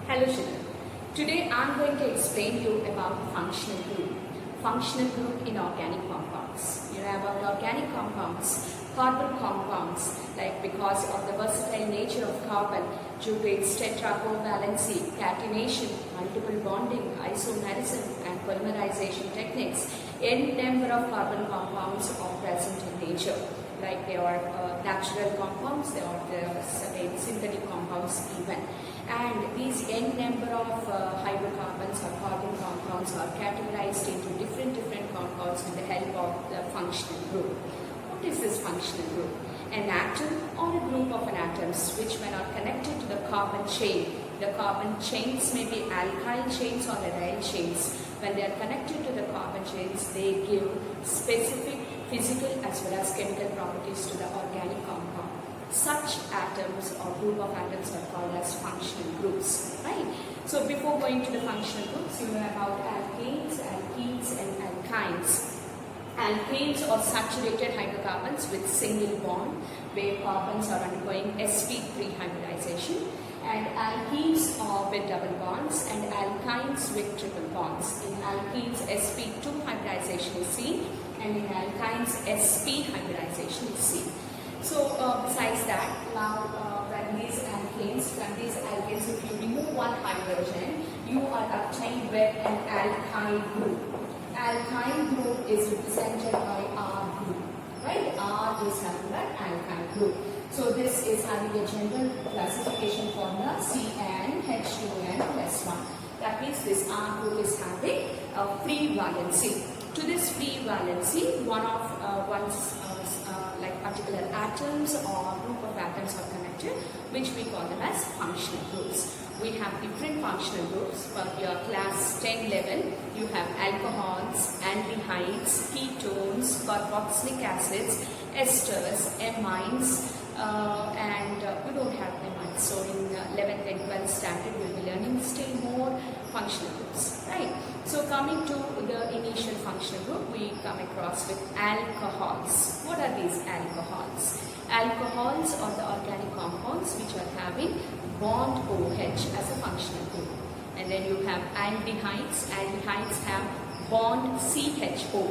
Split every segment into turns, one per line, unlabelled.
Hello children. Today I am going to explain you about functional group. Functional group in organic compounds. You know about organic compounds, carbon compounds, like because of the versatile nature of carbon due to its tetracovalency, catenation, multiple bonding, isomerism and polymerization techniques, n number of carbon compounds are present in nature. Like they are natural compounds, they are synthetic compounds even. And these n number of hydrocarbons or carbon compounds are categorized into different compounds with the help of the functional group. What is this functional group? An atom or a group of atoms which when are connected to the carbon chain. The carbon chains may be alkyl chains or aryl chains. When they are connected to the carbon chains, they give specific physical as well as chemical properties to the organic compound. Such atoms or group of atoms are called as functional groups, right? So before going to the functional groups, you know about alkanes, alkenes and alkynes. Alkanes are saturated hydrocarbons with single bond where carbons are undergoing sp3 hybridization, and alkenes are with double bonds and alkynes with triple bonds. In alkenes, sp2 hybridization is seen, and in alkynes, sp hybridization is seen. So besides that, now from these alkanes, if you remove one hydrogen, you are obtained with an alkyl group. Alkyl group is represented by R group, right? R is nothing but alkyl group. So this is having a general classification formula CnH2n+1. That means this R group is having a free valency. To this free valency, particular atoms or group of atoms are connected, which we call them as functional groups. We have different functional groups. For your class 10 level, you have alcohols, aldehydes, ketones, carboxylic acids, esters, amines, and we don't have amines. So in 11th and 12th standard, we will be learning still more functional groups, right? So coming to the initial functional group, we come across with alcohols. What are these alcohols? Alcohols are the organic compounds which are having bond OH as a functional group. And then you have aldehydes. Aldehydes have bond CHO,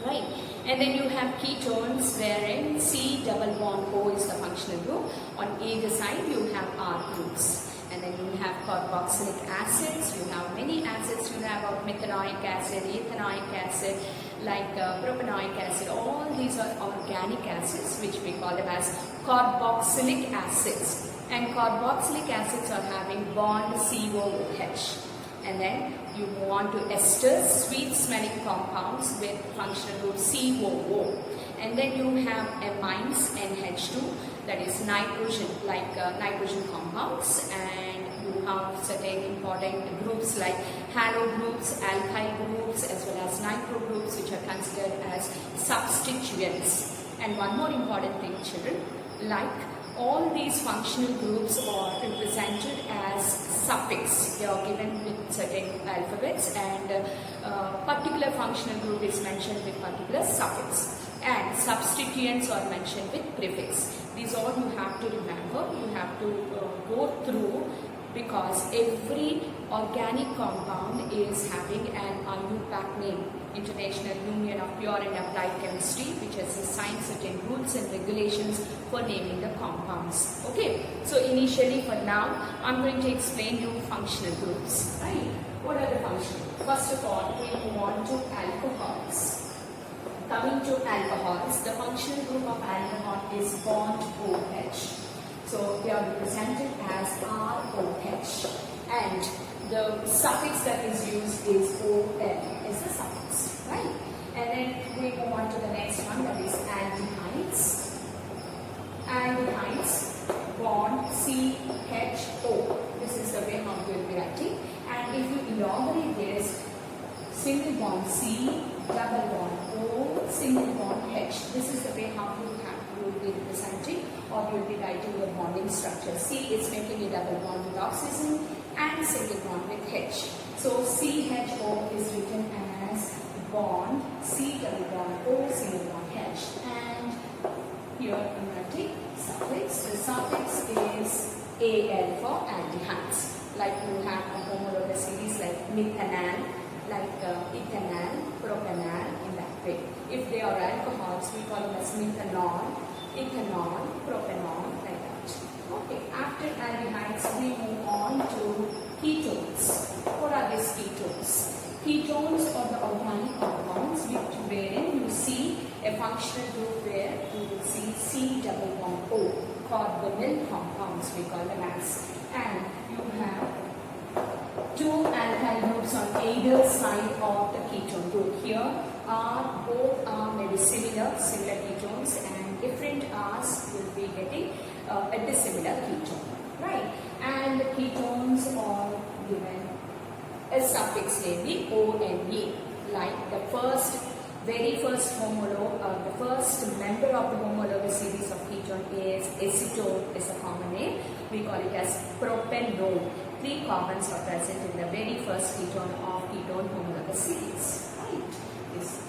right? And then you have ketones wherein C double bond O is the functional group. On either side you have R groups. And then you have carboxylic acids, you have many acids, you have methanoic acid, ethanoic acid, like propanoic acid. All these are organic acids which we call them as carboxylic acids. And carboxylic acids are having bond COOH. And then you move on to esters, sweet smelling compounds with functional group COO. And then you have amines, NH2, that is nitrogen, like nitrogen compounds, and you have certain important groups like halo groups, alkyl groups, as well as nitro groups, which are considered as substituents. And one more important thing, children, like all these functional groups are represented as suffix. They are given with certain alphabets, and particular functional group is mentioned with particular suffix. And substituents are mentioned with prefix. These all you have to remember, you have to go through, because every organic compound is having an IUPAC name, International Union of Pure and Applied Chemistry, which has assigned certain rules and regulations for naming the compounds. Okay, so initially for now, I'm going to explain you functional groups, right? What are the functional groups? First of all, we move on to alcohols. Coming to alcohols, the functional group of alcohol is bond OH. So they are represented as ROH, and the suffix that is used is OL, is the suffix, right? And then we move on to the next one, that is aldehydes. Aldehydes, bond CHO. This is the way how we will be writing. And if you elaborate this, single bond C, double bond O, single bond H. This is the way how you will be representing, or you will be writing the bonding structure. C is making a double bond with oxygen and single bond with H. So CHO is written as bond C double bond O, single bond H. And here I'm writing suffix. The suffix is AL for aldehydes. like you have a homologous series like methanal, like ethanal, propanal, in that way. If they are alcohols, we call them as methanol, ethanol, propanol, like that. Okay, after aldehydes, we move on to ketones. What are these ketones? Ketones are the organic compounds wherein you see a functional group where you will see C double bond O, carbonyl compounds we call them as. And you have two alkyl groups on either side of the ketone group. Here both are maybe similar ketones, and different R's will be getting a dissimilar ketone, right? And the ketones are given a suffix maybe O-N-E, like the very first homolog, the first member of the homologous series of ketone is acetone, is a common name. We call it as propanone. 3 carbons are present in the very first ketone of ketone homologous series, right? Yes.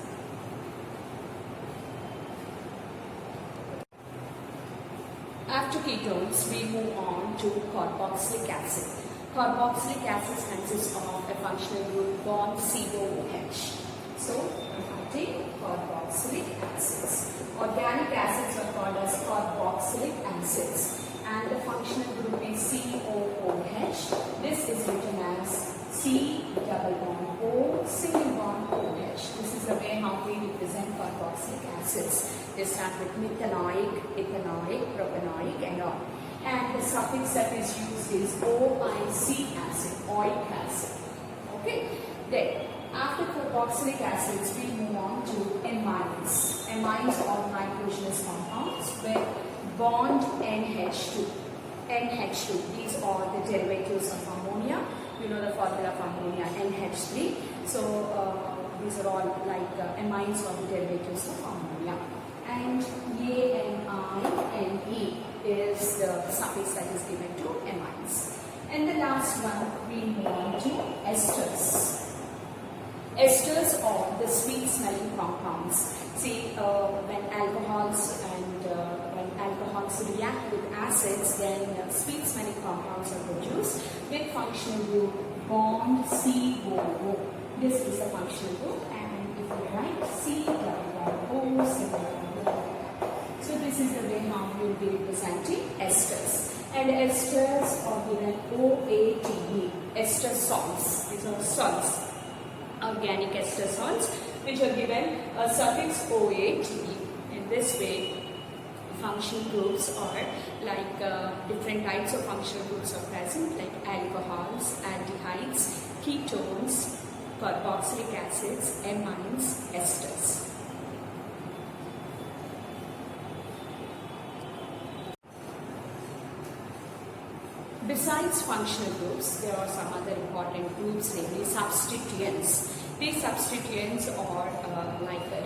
After ketones, we move on to carboxylic acid. Carboxylic acid consists of a functional group bond COOH. So, we have taken carboxylic acids. Organic acids are called as carboxylic acids, and the functional group is COOH. This is written as C double bond O single bond OH. This is the way how we represent carboxylic acids. They start with methanoic, ethanoic, propanoic, and all. And the suffix that is used is OIC acid, oic acid. Okay. Then, after carboxylic acids, we move on to amines. Amines are nitrogenous compounds with bond NH2. NH2, these are the derivatives of ammonia. You know the formula of ammonia, NH3. So, these are all like amines or the derivatives of ammonia. And ANI is the suffix that is given to amines. And the last one, we move on to esters. Esters are the sweet smelling compounds. See, when alcohols react with acids, then sweet smelling compounds are produced with functional group bond COO. This is the functional group, and if you write C double bond O single bond O. So this is the way how we will be representing esters. And esters are given OATE, ester salts. These are salts, organic ester salts, which are given a suffix OATE. In this way, functional groups are like different types of functional groups are present, like alcohols, aldehydes, ketones, carboxylic acids, amines, esters. Besides functional groups, there are some other important groups, namely substituents. These substituents are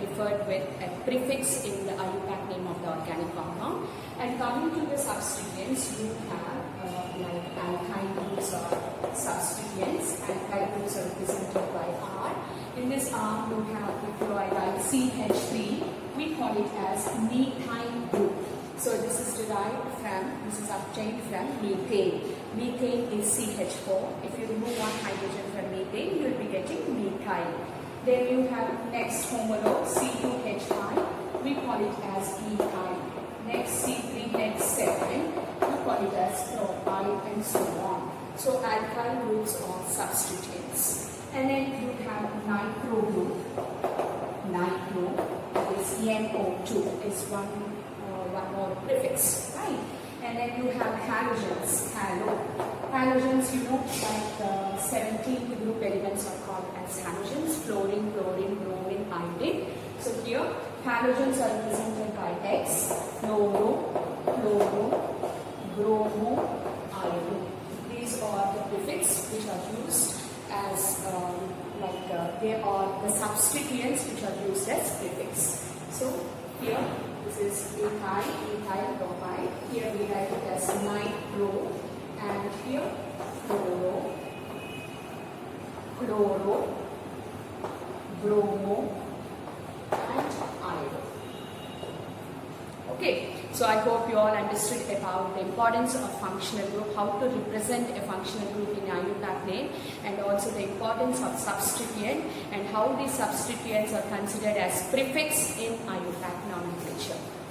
referred with a prefix in the IUPAC name of the organic compound. And coming to the substituents, you have alkyl groups are substituents. Alkyl groups are represented by R. In this R, you have the chloride CH3. We call it as methyl group. So this is obtained from methane. Methane is CH4. If you remove one hydrogen from methane, you will be getting methyl. Then you have next homolog C2H5. We call it as ethyl. Next C3H7. We call it as propyl, and so on. So alkyl groups are substituents. And then you have nitro group. Nitro is NO2 is one more prefix, right? And then you have halogens. Halogens, you know, like 17 group elements are called as halogens: fluorine, chlorine, bromine, iodine. So here, halogens are represented by X, fluoro, chloro, bromo, iodine. These are the prefixes which are used as they are the substituents which are used as prefix. So here, this is ethyl propyl. Here we write it as nitro, and here chloro, bromo, and iodine. Okay, so So I hope you all understood about the importance of functional group, how to represent a functional group in IUPAC name, and also the importance of substituent and how these substituents are considered as prefix in IUPAC nomenclature.